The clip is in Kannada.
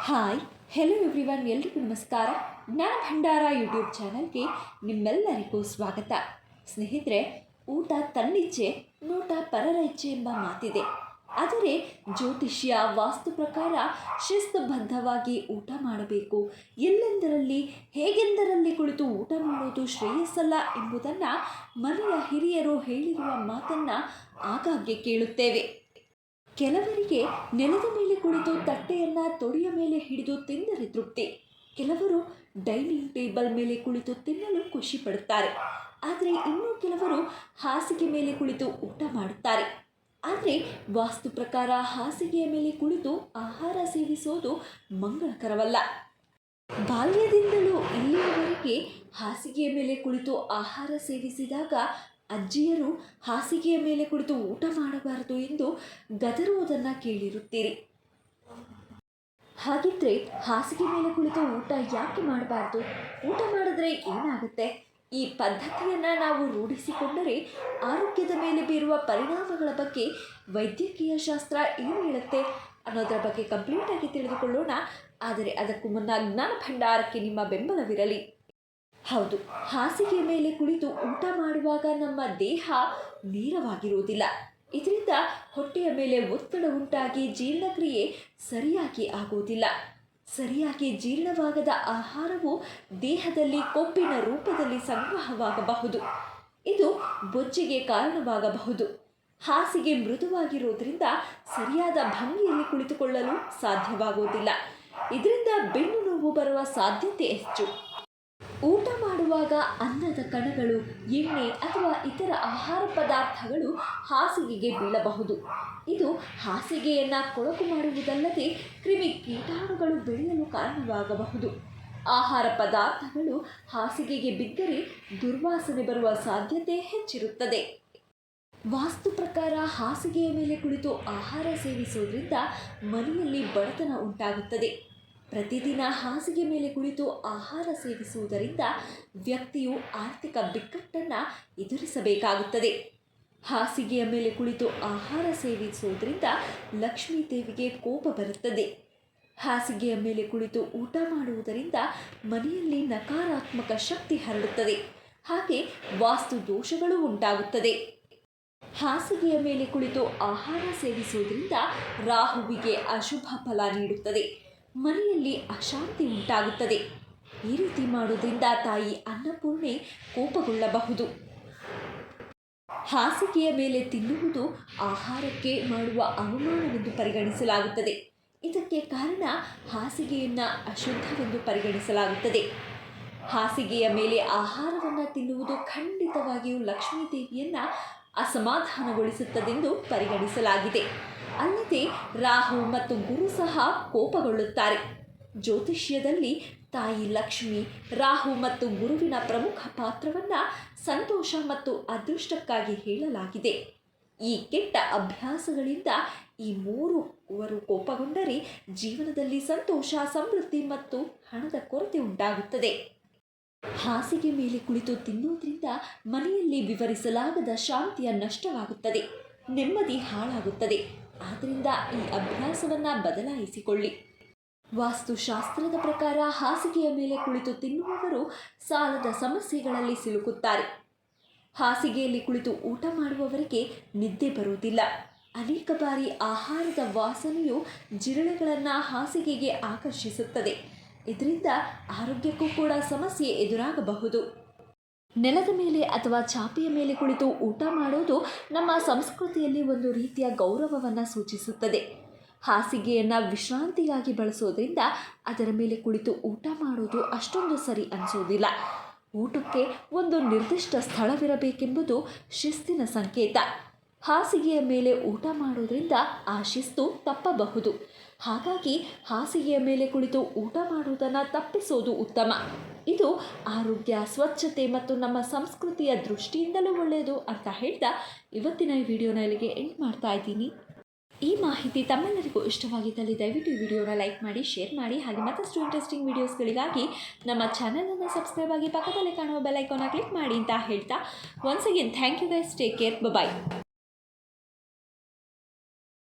ಹಾಯ್ ಹೆಲೋ ಎವ್ರಿವನ್, ಎಲ್ರಿಗೂ ನಮಸ್ಕಾರ. ಜ್ಞಾನ ಭಂಡಾರ ಯೂಟ್ಯೂಬ್ ಚಾನಲ್ಗೆ ನಿಮ್ಮೆಲ್ಲರಿಗೂ ಸ್ವಾಗತ. ಸ್ನೇಹಿತರೆ, ಊಟ ತನ್ನಿಚ್ಛೆ, ನೋಟ ಪರರ ಇಚ್ಛೆ ಎಂಬ ಮಾತಿದೆ. ಆದರೆ ಜ್ಯೋತಿಷ್ಯ ವಾಸ್ತು ಪ್ರಕಾರ ಶಿಸ್ತುಬದ್ಧವಾಗಿ ಊಟ ಮಾಡಬೇಕು, ಎಲ್ಲೆಂದರಲ್ಲಿ ಹೇಗೆಂದರಲ್ಲಿ ಕುಳಿತು ಊಟ ಮಾಡೋದು ಶ್ರೇಯಸ್ಸಲ್ಲ ಎಂಬುದನ್ನು ಮನೆಯ ಹಿರಿಯರು ಹೇಳಿರುವ ಮಾತನ್ನು ಆಗಾಗ್ಗೆ ಕೇಳುತ್ತೇವೆ. ಕೆಲವರಿಗೆ ನೆಲದ ಮೇಲೆ ಕುಳಿತು ತಟ್ಟೆಯನ್ನು ತೊಡೆಯ ಮೇಲೆ ಹಿಡಿದು ತಿಂದರೆ ತೃಪ್ತಿ, ಕೆಲವರು ಡೈನಿಂಗ್ ಟೇಬಲ್ ಮೇಲೆ ಕುಳಿತು ತಿನ್ನಲು ಖುಷಿ ಪಡುತ್ತಾರೆ. ಆದರೆ ಇನ್ನೂ ಕೆಲವರು ಹಾಸಿಗೆ ಮೇಲೆ ಕುಳಿತು ಊಟ ಮಾಡುತ್ತಾರೆ. ಆದರೆ ವಾಸ್ತು ಪ್ರಕಾರ ಹಾಸಿಗೆಯ ಮೇಲೆ ಕುಳಿತು ಆಹಾರ ಸೇವಿಸೋದು ಮಂಗಳಕರವಲ್ಲ. ಬಾಲ್ಯದಿಂದಲೂ ಇಲ್ಲಿಯವರೆಗೆ ಹಾಸಿಗೆಯ ಮೇಲೆ ಕುಳಿತು ಆಹಾರ ಸೇವಿಸಿದಾಗ ಅಜ್ಜಿಯರು ಹಾಸಿಗೆಯ ಮೇಲೆ ಕುಳಿತು ಊಟ ಮಾಡಬಾರದು ಎಂದು ಗದರುವುದನ್ನು ಕೇಳಿರುತ್ತೀರಿ. ಹಾಗಿದ್ರೆ ಹಾಸಿಗೆ ಮೇಲೆ ಕುಳಿತು ಊಟ ಯಾಕೆ ಮಾಡಬಾರ್ದು? ಊಟ ಮಾಡಿದ್ರೆ ಏನಾಗುತ್ತೆ? ಈ ಪದ್ಧತಿಯನ್ನು ನಾವು ರೂಢಿಸಿಕೊಂಡರೆ ಆರೋಗ್ಯದ ಮೇಲೆ ಬೀರುವ ಪರಿಣಾಮಗಳ ಬಗ್ಗೆ ವೈದ್ಯಕೀಯ ಶಾಸ್ತ್ರ ಏನು ಹೇಳುತ್ತೆ ಅನ್ನೋದರ ಬಗ್ಗೆ ಕಂಪ್ಲೀಟಾಗಿ ತಿಳಿದುಕೊಳ್ಳೋಣ. ಆದರೆ ಅದಕ್ಕೂ ಮುನ್ನ ಜ್ಞಾನ ಭಂಡಾರಕ್ಕೆ ನಿಮ್ಮ ಬೆಂಬಲವಿರಲಿ. ಹೌದು, ಹಾಸಿಗೆಯ ಮೇಲೆ ಕುಳಿತು ಊಟ ಮಾಡುವಾಗ ನಮ್ಮ ದೇಹ ನೇರವಾಗಿರುವುದಿಲ್ಲ. ಇದರಿಂದ ಹೊಟ್ಟೆಯ ಮೇಲೆ ಒತ್ತಡ ಉಂಟಾಗಿ ಜೀರ್ಣಕ್ರಿಯೆ ಸರಿಯಾಗಿ ಆಗುವುದಿಲ್ಲ. ಸರಿಯಾಗಿ ಜೀರ್ಣವಾಗದ ಆಹಾರವು ದೇಹದಲ್ಲಿ ಕೊಬ್ಬಿನ ರೂಪದಲ್ಲಿ ಸಂಗ್ರಹವಾಗಬಹುದು. ಇದು ಬೊಜ್ಜಿಗೆ ಕಾರಣವಾಗಬಹುದು. ಹಾಸಿಗೆ ಮೃದುವಾಗಿರುವುದರಿಂದ ಸರಿಯಾದ ಭಂಗಿಯಲ್ಲಿ ಕುಳಿತುಕೊಳ್ಳಲು ಸಾಧ್ಯವಾಗುವುದಿಲ್ಲ. ಇದರಿಂದ ಬೆನ್ನು ನೋವು ಬರುವ ಸಾಧ್ಯತೆ ಹೆಚ್ಚು. ಊಟ ಮಾಡುವಾಗ ಅನ್ನದ ಕಣಗಳು, ಎಣ್ಣೆ ಅಥವಾ ಇತರ ಆಹಾರ ಪದಾರ್ಥಗಳು ಹಾಸಿಗೆಗೆ ಬೀಳಬಹುದು. ಇದು ಹಾಸಿಗೆಯನ್ನು ಕೊಳಕು ಮಾಡುವುದಲ್ಲದೆ ಕ್ರಿಮಿ ಕೀಟಾಣುಗಳು ಬೆಳೆಯಲು ಕಾರಣವಾಗಬಹುದು. ಆಹಾರ ಪದಾರ್ಥಗಳು ಹಾಸಿಗೆಗೆ ಬಿದ್ದರೆ ದುರ್ವಾಸನೆ ಬರುವ ಸಾಧ್ಯತೆ ಹೆಚ್ಚಿರುತ್ತದೆ. ವಾಸ್ತು ಪ್ರಕಾರ ಹಾಸಿಗೆಯ ಮೇಲೆ ಕುಳಿತು ಆಹಾರ ಸೇವಿಸುವುದರಿಂದ ಮನೆಯಲ್ಲಿ ಬಡತನ ಉಂಟಾಗುತ್ತದೆ. ಪ್ರತಿದಿನ ಹಾಸಿಗೆ ಮೇಲೆ ಕುಳಿತು ಆಹಾರ ಸೇವಿಸುವುದರಿಂದ ವ್ಯಕ್ತಿಯು ಆರ್ಥಿಕ ಬಿಕ್ಕಟ್ಟನ್ನು ಎದುರಿಸಬೇಕಾಗುತ್ತದೆ. ಹಾಸಿಗೆಯ ಮೇಲೆ ಕುಳಿತು ಆಹಾರ ಸೇವಿಸುವುದರಿಂದ ಲಕ್ಷ್ಮೀ ದೇವಿಗೆ ಕೋಪ ಬರುತ್ತದೆ. ಹಾಸಿಗೆಯ ಮೇಲೆ ಕುಳಿತು ಊಟ ಮಾಡುವುದರಿಂದ ಮನೆಯಲ್ಲಿ ನಕಾರಾತ್ಮಕ ಶಕ್ತಿ ಹರಡುತ್ತದೆ. ಹಾಗೆ ವಾಸ್ತು ದೋಷಗಳು ಉಂಟಾಗುತ್ತದೆ. ಹಾಸಿಗೆಯ ಮೇಲೆ ಕುಳಿತು ಆಹಾರ ಸೇವಿಸುವುದರಿಂದ ರಾಹುವಿಗೆ ಅಶುಭ ಫಲ ನೀಡುತ್ತದೆ. ಮನೆಯಲ್ಲಿ ಅಶಾಂತಿ ಉಂಟಾಗುತ್ತದೆ. ಈ ರೀತಿ ಮಾಡುವುದರಿಂದ ತಾಯಿ ಅನ್ನಪೂರ್ಣೆ ಕೋಪಗೊಳ್ಳಬಹುದು. ಹಾಸಿಗೆಯ ಮೇಲೆ ತಿನ್ನುವುದು ಆಹಾರಕ್ಕೆ ಮಾಡುವ ಅವಮಾನವೆಂದು ಪರಿಗಣಿಸಲಾಗುತ್ತದೆ. ಇದಕ್ಕೆ ಕಾರಣ ಹಾಸಿಗೆಯನ್ನು ಅಶುದ್ಧವೆಂದು ಪರಿಗಣಿಸಲಾಗುತ್ತದೆ. ಹಾಸಿಗೆಯ ಮೇಲೆ ಆಹಾರವನ್ನು ತಿನ್ನುವುದು ಖಂಡಿತವಾಗಿಯೂ ಲಕ್ಷ್ಮೀ ದೇವಿಯನ್ನು ಅಸಮಾಧಾನಗೊಳಿಸುತ್ತದೆಂದು ಪರಿಗಣಿಸಲಾಗಿದೆ. ಅಲ್ಲದೆ ರಾಹು ಮತ್ತು ಗುರು ಸಹ ಕೋಪಗೊಳ್ಳುತ್ತಾರೆ. ಜ್ಯೋತಿಷ್ಯದಲ್ಲಿ ತಾಯಿ ಲಕ್ಷ್ಮಿ, ರಾಹು ಮತ್ತು ಗುರುವಿನ ಪ್ರಮುಖ ಪಾತ್ರವನ್ನು ಸಂತೋಷ ಮತ್ತು ಅದೃಷ್ಟಕ್ಕಾಗಿ ಹೇಳಲಾಗಿದೆ. ಈ ಕೆಟ್ಟ ಅಭ್ಯಾಸಗಳಿಂದ ಈ ಮೂರುವರು ಕೋಪಗೊಂಡರೆ ಜೀವನದಲ್ಲಿ ಸಂತೋಷ, ಸಮೃದ್ಧಿ ಮತ್ತು ಹಣದ ಕೊರತೆ ಉಂಟಾಗುತ್ತದೆ. ಹಾಸಿಗೆ ಮೇಲೆ ಕುಳಿತು ತಿನ್ನುವುದರಿಂದ ಮನೆಯಲ್ಲಿ ವಿವರಿಸಲಾಗದ ಶಾಂತಿಯ ನಷ್ಟವಾಗುತ್ತದೆ, ನೆಮ್ಮದಿ ಹಾಳಾಗುತ್ತದೆ. ಆದ್ದರಿಂದ ಈ ಅಭ್ಯಾಸವನ್ನು ಬದಲಾಯಿಸಿಕೊಳ್ಳಿ. ವಾಸ್ತುಶಾಸ್ತ್ರದ ಪ್ರಕಾರ ಹಾಸಿಗೆಯ ಮೇಲೆ ಕುಳಿತು ತಿನ್ನುವವರು ಸಾಲದ ಸಮಸ್ಯೆಗಳಲ್ಲಿ ಸಿಲುಕುತ್ತಾರೆ. ಹಾಸಿಗೆಯಲ್ಲಿ ಕುಳಿತು ಊಟ ಮಾಡುವವರಿಗೆ ನಿದ್ದೆ ಬರುವುದಿಲ್ಲ. ಅನೇಕ ಬಾರಿ ಆಹಾರದ ವಾಸನೆಯು ಜಿರಳೆಗಳನ್ನು ಹಾಸಿಗೆಗೆ ಆಕರ್ಷಿಸುತ್ತದೆ. ಇದರಿಂದ ಆರೋಗ್ಯಕ್ಕೂ ಕೂಡ ಸಮಸ್ಯೆ ಎದುರಾಗಬಹುದು. ನೆಲದ ಮೇಲೆ ಅಥವಾ ಚಾಪೆಯ ಮೇಲೆ ಕುಳಿತು ಊಟ ಮಾಡೋದು ನಮ್ಮ ಸಂಸ್ಕೃತಿಯಲ್ಲಿ ಒಂದು ರೀತಿಯ ಗೌರವವನ್ನು ಸೂಚಿಸುತ್ತದೆ. ಹಾಸಿಗೆಯನ್ನು ವಿಶ್ರಾಂತಿಗಾಗಿ ಬಳಸೋದ್ರಿಂದ ಅದರ ಮೇಲೆ ಕುಳಿತು ಊಟ ಮಾಡೋದು ಅಷ್ಟೊಂದು ಸರಿ ಅನಿಸೋದಿಲ್ಲ. ಊಟಕ್ಕೆ ಒಂದು ನಿರ್ದಿಷ್ಟ ಸ್ಥಳವಿರಬೇಕೆಂಬುದು ಶಿಸ್ತಿನ ಸಂಕೇತ. ಹಾಸಿಗೆಯ ಮೇಲೆ ಊಟ ಮಾಡೋದ್ರಿಂದ ಆ ಶಿಸ್ತು ತಪ್ಪಬಹುದು. ಹಾಗಾಗಿ ಹಾಸಿಗೆಯ ಮೇಲೆ ಕುಳಿತು ಊಟ ಮಾಡುವುದನ್ನು ತಪ್ಪಿಸೋದು ಉತ್ತಮ. ಇದು ಆರೋಗ್ಯ, ಸ್ವಚ್ಛತೆ ಮತ್ತು ನಮ್ಮ ಸಂಸ್ಕೃತಿಯ ದೃಷ್ಟಿಯಿಂದಲೂ ಒಳ್ಳೆಯದು ಅಂತ ಹೇಳ್ತಾ ಇವತ್ತಿನ ಈ ವಿಡಿಯೋನ ಇಲ್ಲಿಗೆ ಎಂಡ್ ಮಾಡ್ತಾ ಇದ್ದೀನಿ. ಈ ಮಾಹಿತಿ ತಮ್ಮೆಲ್ಲರಿಗೂ ಇಷ್ಟವಾಗಿದ್ದಲ್ಲಿ ದಯವಿಟ್ಟು ಈ ವಿಡಿಯೋನ ಲೈಕ್ ಮಾಡಿ, ಶೇರ್ ಮಾಡಿ. ಹಾಗೆ ಮತ್ತಷ್ಟು ಇಂಟ್ರೆಸ್ಟಿಂಗ್ ವಿಡಿಯೋಸ್ಗಳಿಗಾಗಿ ನಮ್ಮ ಚಾನಲನ್ನು ಸಬ್ಸ್ಕ್ರೈಬ್ ಆಗಿ ಪಕ್ಕದಲ್ಲಿ ಕಾಣುವ ಬೆಲ್ ಐಕಾನ್ನ ಕ್ಲಿಕ್ ಮಾಡಿ ಅಂತ ಹೇಳ್ತಾ once again thank you guys. Take care. Bye.